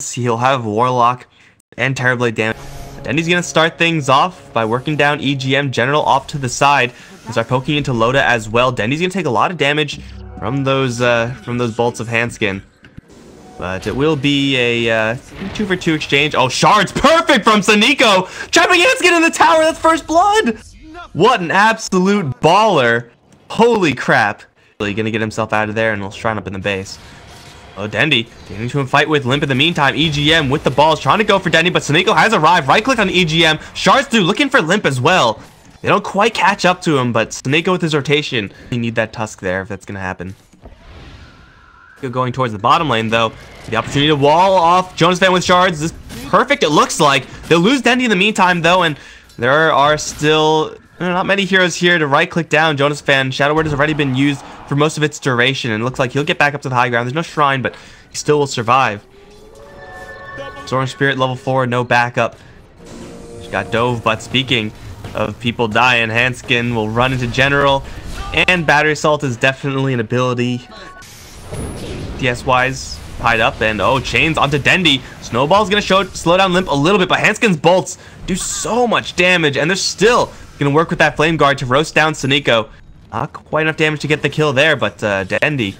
He'll have Warlock and Terrorblade damage. Dendi's gonna start things off by working down EGM General off to the side and start poking into Loda as well. Dendi's gonna take a lot of damage from those bolts of Handsken. But it will be a 2-for-2 exchange. Oh, shards! Perfect from SoNNeikO! Trapping Handsken in the tower! That's first blood! What an absolute baller! Holy crap. Really gonna get himself out of there and he'll shrine up in the base. Oh, Dendi getting into a fight with Limmp in the meantime. EGM with the balls trying to go for Dendi, but SoNNeikO has arrived. Right click on EGM. Shards through looking for Limmp as well. They don't quite catch up to him, but SoNNeikO with his rotation. You need that Tusk there if that's gonna happen. Going towards the bottom lane though. The opportunity to wall off jonassomfan with shards is perfect, it looks like. They'll lose Dendi in the meantime though, and there are still not many heroes here to right click down jonassomfan. Shadow Word has already been used for most of its duration, and it looks like he'll get back up to the high ground. There's no shrine, but he still will survive. Soaring Spirit level 4, no backup. She's got Dove, but speaking of people dying, Handsken will run into General, and Battery Assault is definitely an ability. DS wise, tied up, and oh, chains onto Dendi. Snowball's gonna slow down Limmp a little bit, but Handsken's bolts do so much damage, and they're still gonna work with that flame guard to roast down SoNNeikO. Not quite enough damage to get the kill there, but Dendi,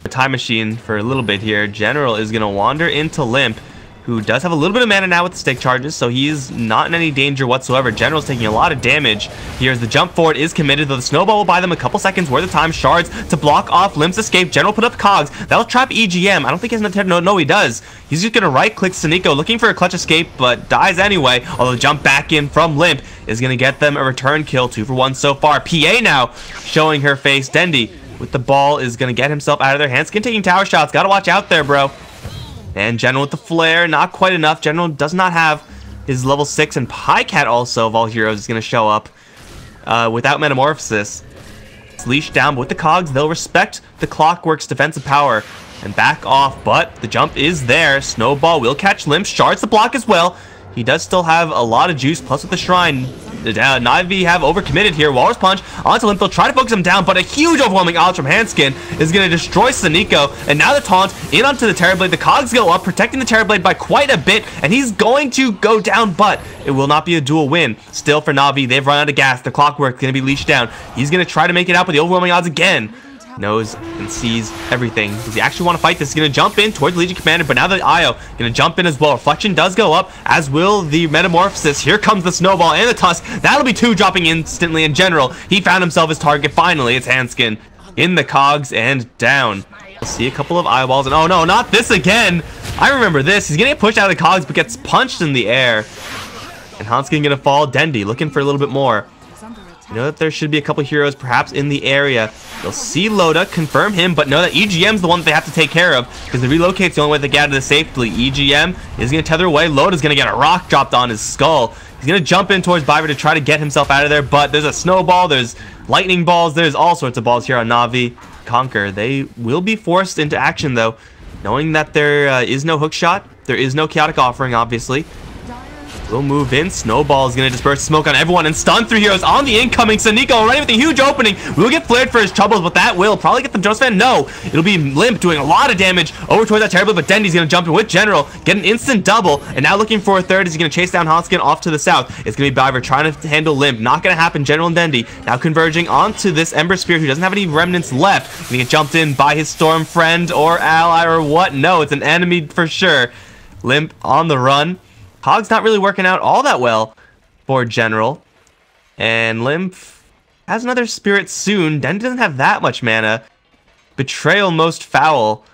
the time machine for a little bit here. General is gonna wander into Limmp, who does have a little bit of mana now with the stake charges, so he's not in any danger whatsoever. General's taking a lot of damage. Here's the jump forward is committed, though the snowball will buy them a couple seconds worth of time. Shards to block off Limp's escape. General put up cogs. That'll trap EGM. I don't think he has enough to no, he does. He's just gonna right click SoNNeikO, looking for a clutch escape, but dies anyway. Although jump back in from Limmp is gonna get them a return kill. 2 for 1 so far. PA now showing her face. Dendi with the ball is gonna get himself out of there. Handsken taking tower shots. Gotta watch out there, bro. And General with the flare, not quite enough. General does not have his level 6, and Pajkatt also, of all heroes, is going to show up without Metamorphosis. It's leashed down, but with the cogs, they'll respect the Clockwork's defensive power and back off, but the jump is there. Snowball will catch Limmp. Shards the block as well. He does still have a lot of juice, plus with the shrine. NaVi have overcommitted here. Walrus Punch onto Limmp. They'll try to focus him down, but a huge overwhelming odds from Handsken is going to destroy SoNNeikO. And now the taunt in onto the Terrorblade. The cogs go up, protecting the Terrorblade by quite a bit, and he's going to go down, but it will not be a dual win. Still for NaVi, they've run out of gas. The Clockwork going to be leashed down. He's going to try to make it out, but the overwhelming odds again. Knows and sees everything. Does he actually want to fight this? He's going to jump in towards the Legion Commander, but now the IO going to jump in as well. Reflection does go up, as will the Metamorphosis. Here comes the Snowball and the Tusk. That'll be 2 dropping instantly in General. He found himself his target finally. It's Handsken in the cogs and down. We'll see a couple of eyeballs, and oh no, not this again. I remember this. He's going to get pushed out of the cogs, but gets punched in the air. And Handsken going to fall. Dendi looking for a little bit more. You know that there should be a couple heroes perhaps in the area. They'll see Loda, confirm him, but know that EGM's the one that they have to take care of, because the relocate's the only way they get out of this safely. EGM is going to tether away. Loda's going to get a rock dropped on his skull. He's going to jump in towards Biver to try to get himself out of there, but there's a snowball, there's lightning balls, there's all sorts of balls here on NaVi. Conquer. They will be forced into action, though, knowing that there is no hook shot. There is no chaotic offering, obviously. We'll move in. Snowball is going to disperse smoke on everyone and stun 3 heroes on the incoming. SoNNeikO already with a huge opening. We'll get flared for his troubles, but that will probably get them jonassomfan. No, it'll be Limmp doing a lot of damage over towards that Terrorblade, but Dendi's going to jump in with General, get an instant double, and now looking for a third as he's going to chase down Handsken off to the south. It's going to be Biver trying to handle Limmp. Not going to happen. General and Dendi now converging onto this Ember Spear, who doesn't have any remnants left. Going to get jumped in by his Storm friend or ally or what? No, it's an enemy for sure. Limmp on the run. Hog's not really working out all that well for General. And Limmp has another spirit soon. Dendi doesn't have that much mana. Betrayal most foul.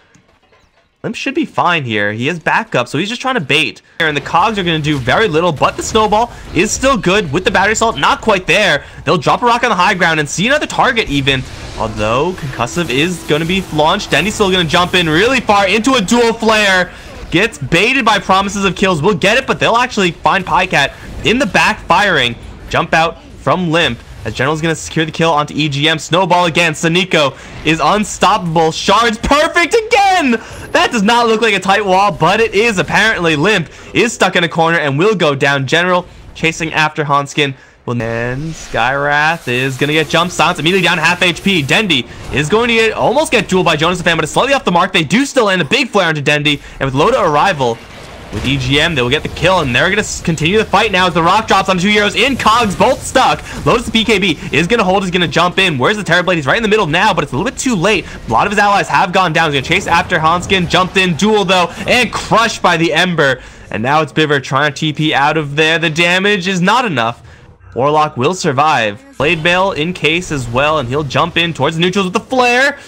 Limmp should be fine here. He has backup, so he's just trying to bait. And the cogs are going to do very little, but the snowball is still good with the battery assault. Not quite there. They'll drop a rock on the high ground and see another target even. Although concussive is going to be launched. Dendi's still going to jump in really far into a dual flare. Gets baited by promises of kills. We'll get it, but they'll actually find Pajkatt in the back firing. Jump out from Limmp as General's going to secure the kill onto EGM. Snowball again. SoNNeikO is unstoppable. Shards perfect again. That does not look like a tight wall, but it is apparently. Limmp is stuck in a corner and will go down. General chasing after Handsken. And Skywrath is going to get jump silence immediately down to half HP. Dendi is going to almost get dueled by jonassomfan, but it's slightly off the mark. They do still land a big flare onto Dendi, and with Loda arrival, with EGM. They will get the kill, and they're going to continue the fight now as the rock drops on two heroes in cogs, both stuck. Lotus BKB is going to hold, is going to jump in. Where's the Terrorblade? He's right in the middle now, but it's a little bit too late. A lot of his allies have gone down. He's going to chase after Handsken, jumped in, duel though, and crushed by the Ember. And now it's Biver trying to TP out of there. The damage is not enough. Warlock will survive. Blade Mail in case as well, and he'll jump in towards the neutrals with the flare.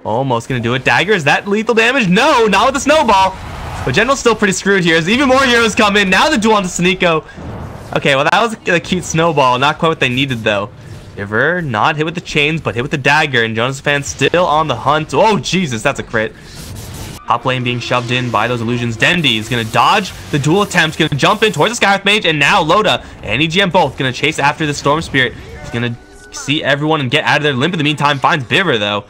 Almost going to do it. Dagger, is that lethal damage? No, not with the snowball. But General's still pretty screwed here. There's even more heroes come in. Now the duel onto SoNNeikO. Okay, well, that was a cute snowball. Not quite what they needed, though. Biver not hit with the chains, but hit with the dagger. And jonassomfan still on the hunt. Oh, Jesus, that's a crit. Top lane being shoved in by those illusions. Dendi is going to dodge the duel attempts. Going to jump in towards the Skyrift Mage. And now Loda and EGM both going to chase after the Storm Spirit. He's going to see everyone and get out of there. Limmp in the meantime finds Biver, though.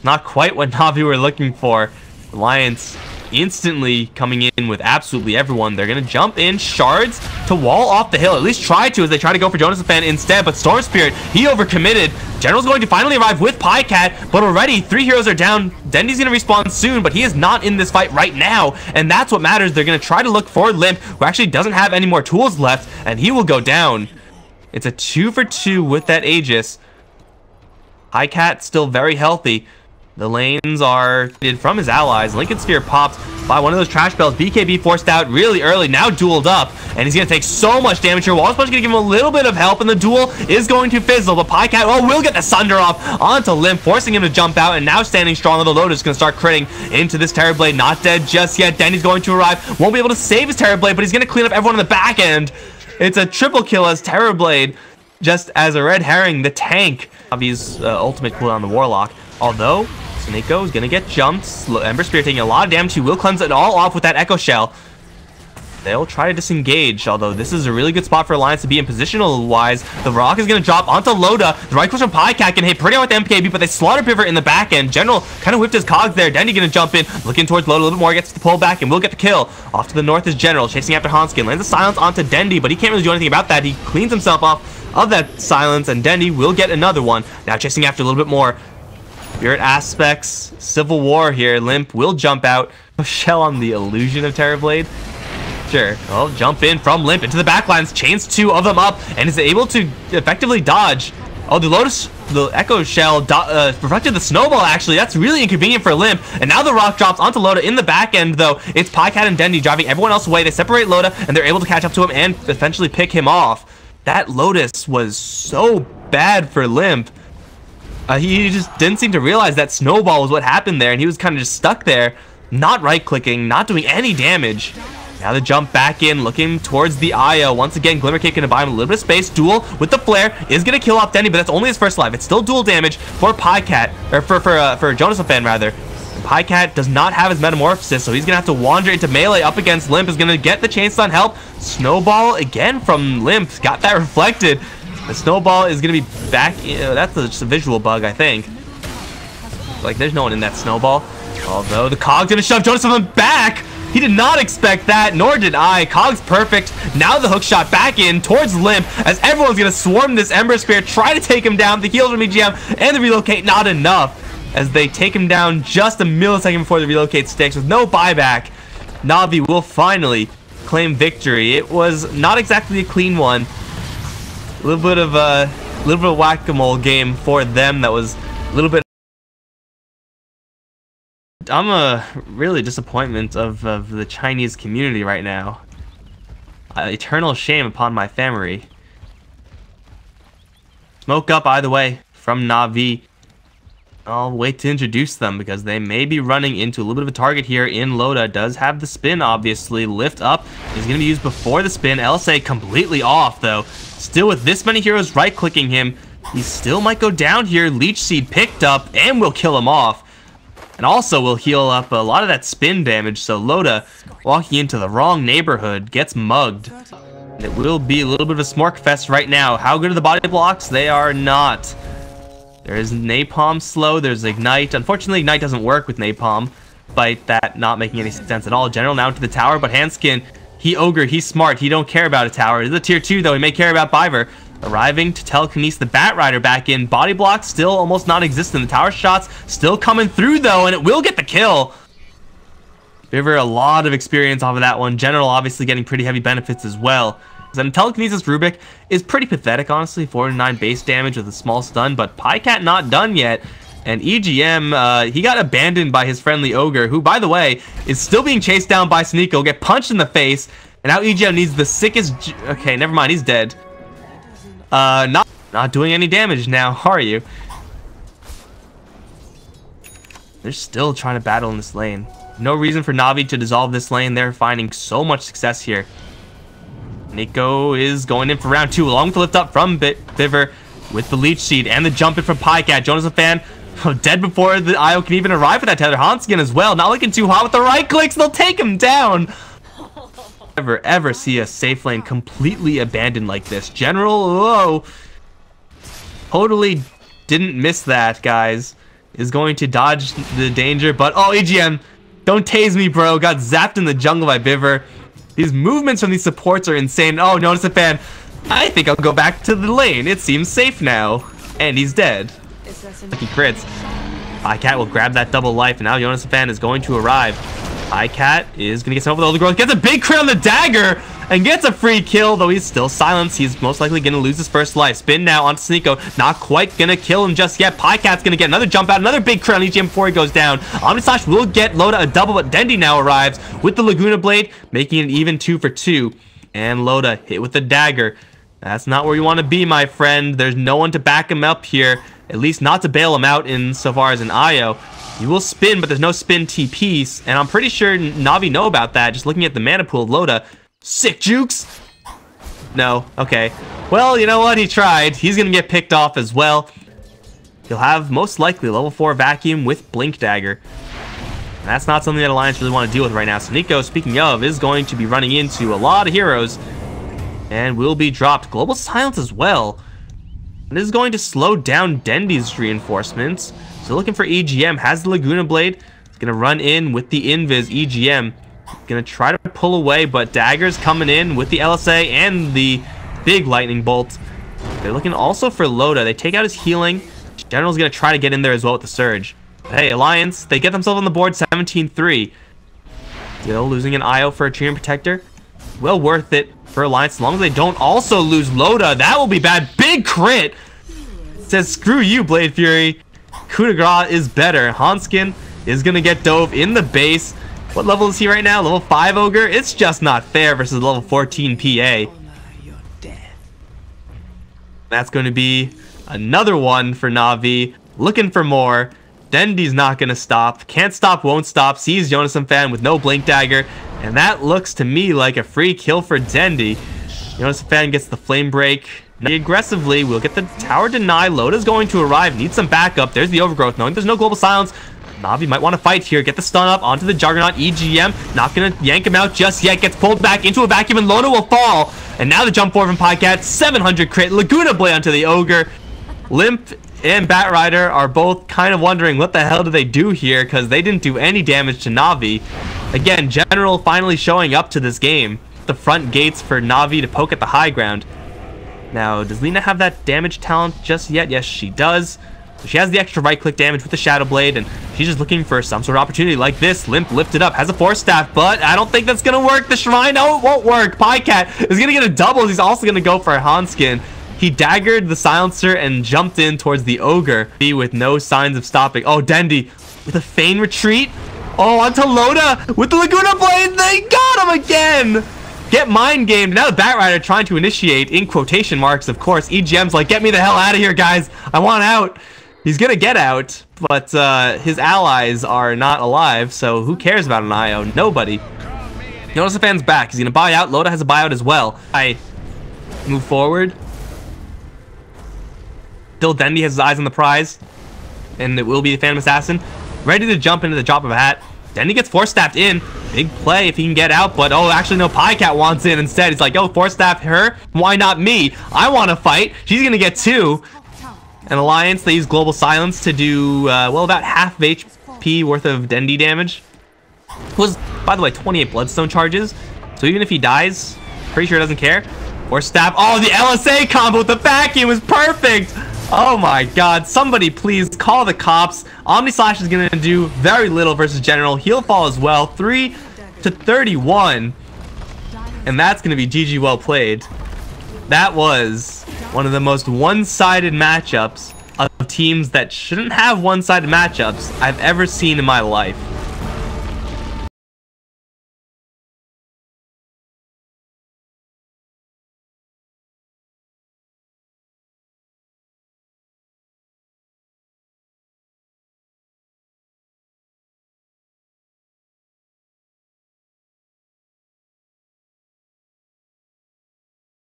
Not quite what NaVi were looking for. Alliance instantly coming in with absolutely everyone. They're going to jump in shards to wall off the hill. At least try to, as they try to go for jonassomfan instead. But Storm Spirit, he overcommitted. General's going to finally arrive with Pajkatt, but already 3 heroes are down. Dendi's going to respawn soon, but he is not in this fight right now. And that's what matters. They're going to try to look for Limmp, who actually doesn't have any more tools left, and he will go down. It's a 2 for 2 with that Aegis. Pajkatt still very healthy. The lanes are from his allies. Lincoln Sphere popped by one of those trash bells. BKB forced out really early, now dueled up, and he's going to take so much damage here. Wall's going to give him a little bit of help, and the duel is going to fizzle, but Pajkatt will get the Sunder off onto Limmp, forcing him to jump out, and now standing strong. The Loda is going to start critting into this Terrorblade. Not dead just yet. Dendi's going to arrive. Won't be able to save his Terrorblade, but he's going to clean up everyone on the back end. It's a triple kill as Terrorblade, just as a red herring, the tank of his ultimate cooldown on the Warlock. Although SoNNeikO is going to get jumped. Ember Spear taking a lot of damage. He will cleanse it all off with that Echo Shell. They'll try to disengage, although this is a really good spot for Alliance to be in positional-wise. The Rock is going to drop onto Loda. The right push from Pajkatt can hit pretty hard with the MKB, but they slaughter Biver in the back end. General kind of whipped his cogs there. Dendi going to jump in, looking towards Loda a little bit more, gets the pull back, and will get the kill. Off to the north is General, chasing after Handsken. Lands a silence onto Dendi, but he can't really do anything about that. He cleans himself off of that silence, and Dendi will get another one. Now chasing after a little bit more. Spirit aspects, Civil War here. Limmp will jump out. Shell on the illusion of Terrorblade. Sure, well, jump in from Limmp into the backlines, chains 2 of them up, and is able to effectively dodge. Oh, the Echo Shell reflected the snowball, actually. That's really inconvenient for Limmp. And now the rock drops onto Loda in the back end, though. It's Pajkatt and Dendi driving everyone else away. They separate Loda, and they're able to catch up to him and eventually pick him off. That Lotus was so bad for Limmp. He just didn't seem to realize that snowball was what happened there, and he was kind of just stuck there, not right-clicking, not doing any damage. Now the jump back in, looking towards the IO. Once again, Glimmer Kick going to buy him a little bit of space. Duel with the flare is going to kill off Dendi, but that's only his first life. It's still dual damage for Pajkatt, or for jonassomfan rather. Pajkatt does not have his metamorphosis, so he's going to have to wander into melee up against Limmp. Is going to get the chainstun help. Snowball again from Limmp. Got that reflected. The snowball is going to be back. That's just a visual bug, I think. Like, there's no one in that snowball. Although the Cog's going to shove jonassomfan back. He did not expect that, nor did I. Cog's perfect. Now the hook shot back in towards Limmp, as everyone's going to swarm this Ember Spear, try to take him down. The heals from EGM and the relocate, not enough, as they take him down just a millisecond before the relocate sticks with no buyback. NaVi will finally claim victory. It was not exactly a clean one. A little bit of a whack-a-mole game for them. That was a little bit. I'm a really disappointment of the Chinese community right now. Eternal shame upon my family. Smoke up either way from NaVi. I'll wait to introduce them because they may be running into a little bit of a target here in Loda. Does have the spin, obviously. Lift up is going to be used before the spin. LSA completely off, though. Still with this many heroes right-clicking him, he still might go down here. Leech Seed picked up and will kill him off. And also will heal up a lot of that spin damage, so Loda, walking into the wrong neighborhood, gets mugged. It will be a little bit of a smork fest right now. How good are the body blocks? They are not. There is Napalm slow, there's Ignite. Unfortunately, Ignite doesn't work with Napalm, despite that not making any sense at all. General now to the tower, but Handsken, he ogre, he's smart, he don't care about a tower. It's a tier 2 though, he may care about Biver. Arriving to telekinesis the Bat Rider back in. Body blocks still almost non-existent. The tower shots still coming through though, and it will get the kill. Biver, a lot of experience off of that one. General obviously getting pretty heavy benefits as well. That Telekinesis Rubik is pretty pathetic, honestly. 4-9 base damage with a small stun, but Pajkatt not done yet. And EGM, he got abandoned by his friendly Ogre, who, by the way, is still being chased down by SoNNeikO, get punched in the face, and now EGM needs the sickest... Okay, never mind, he's dead. Not doing any damage now, are you? They're still trying to battle in this lane. No reason for NaVi to dissolve this lane. They're finding so much success here. NaTo is going in for round 2, along with the lift up from Biver with the leech seed and the jump in from Pajkatt. jonassomfan dead before the IO can even arrive with that tether. Handsken as well, not looking too hot with the right clicks. They'll take him down. Ever see a safe lane completely abandoned like this? General, whoa, totally didn't miss that, guys. Is going to dodge the danger, but oh, EGM, don't tase me, bro. Got zapped in the jungle by Biver. These movements from these supports are insane. Oh, jonassomfan, I think I'll go back to the lane. It seems safe now. And he's dead. Lucky crits. Pajkatt will grab that double life, and now jonassomfan is going to arrive. Pajkatt is going to get some over the overgrowth. Gets a big crit on the dagger and gets a free kill, though he's still silenced. He's most likely going to lose his first life. Spin now onto SoNNeikO. Not quite going to kill him just yet. Pajkatt's going to get another jump out. Another big crit on EGM before he goes down. Omnislash will get Loda a double, but Dendi now arrives with the Laguna Blade, making it even 2 for 2. And Loda hit with the dagger. That's not where you want to be, my friend. There's no one to back him up here. At least not to bail him out in so far as an IO. He will spin, but there's no spin TPs. And I'm pretty sure NaVi know about that. Just looking at the mana pool of Loda. Sick jukes. No. Okay. Well, you know what? He tried. He's going to get picked off as well. He'll have most likely level 4 vacuum with Blink Dagger. And that's not something that Alliance really want to deal with right now. SoNNeikO, speaking of, is going to be running into a lot of heroes. And will be dropped. Global Silence as well. And this is going to slow down Dendi's reinforcements. So looking for EGM. Has the Laguna Blade. He's going to run in with the Invis. EGM going to try to pull away, but Dagger's coming in with the LSA and the big Lightning Bolt. They're looking also for Loda. They take out his healing. General's going to try to get in there as well with the Surge. Hey, Alliance, they get themselves on the board 17-3. Still losing an IO for a Treant Protector. Well worth it for Alliance, as long as they don't also lose Loda. That will be bad. Big crit! Says, screw you, Blade Fury. Coup de grace is better. Handsken is going to get dove in the base. What level is he right now? Level 5 Ogre? It's just not fair versus level 14 PA. That's going to be another one for NaVi. Looking for more. Dendi's not going to stop. Can't stop, won't stop. Sees jonassomfan with no Blink Dagger. And that looks to me like a free kill for Dendi. jonassomfan gets the Flame Break. Aggressively, we'll get the tower deny. Loda's going to arrive. Needs some backup. There's the overgrowth. Knowing there's no global silence, NaVi might want to fight here. Get the stun up onto the Juggernaut. EGM not going to yank him out just yet. Gets pulled back into a vacuum, and Loda will fall. And now the jump forward from Pajkatt. 700 crit. Laguna Blade onto the Ogre. Limmp and Batrider are both kind of wondering what the hell do they do here, because they didn't do any damage to NaVi. Again, General finally showing up to this game. The front gates for NaVi to poke at the high ground. Now, does Lina have that damage talent just yet? Yes, she does. So she has the extra right-click damage with the Shadow Blade, and she's just looking for some sort of opportunity like this. Limmp lifted up, has a Force Staff, but I don't think that's going to work. The Shrine, no, it won't work. Pajkatt is going to get a double. He's also going to go for a Handsken. He daggered the Silencer and jumped in towards the Ogre with no signs of stopping. Oh, Dendi with a Feign Retreat. Oh, onto Loda with the Laguna Blade. They got him again. Get mind gamed. Now the Batrider trying to initiate, in quotation marks, of course. EGM's like, get me the hell out of here, guys. I want out. He's gonna get out, but his allies are not alive, so who cares about an IO? Nobody. jonassomfan's back. He's gonna buy out. Loda has a buyout as well. I move forward. Still, Dendi has his eyes on the prize, and it will be the Phantom Assassin. Ready to jump into the drop of a hat. Dendi gets Force Staffed in. Big play if he can get out, but oh, actually no, Pajkatt wants in instead. He's like, yo, Force Staff her? Why not me? I want to fight. She's gonna get 2. An Alliance, they use Global Silence to do, well, about half of HP worth of Dendi damage. Was, by the way, 28 Bloodstone charges. So even if he dies, pretty sure he doesn't care. Force Staff. Oh, the LSA combo with the vacuum is perfect. Oh my god, somebody please call the cops. Omni Slash is going to do very little versus General. He'll fall as well. 3-31. And that's going to be GG well played. That was one of the most one-sided matchups of teams that shouldn't have one-sided matchups I've ever seen in my life.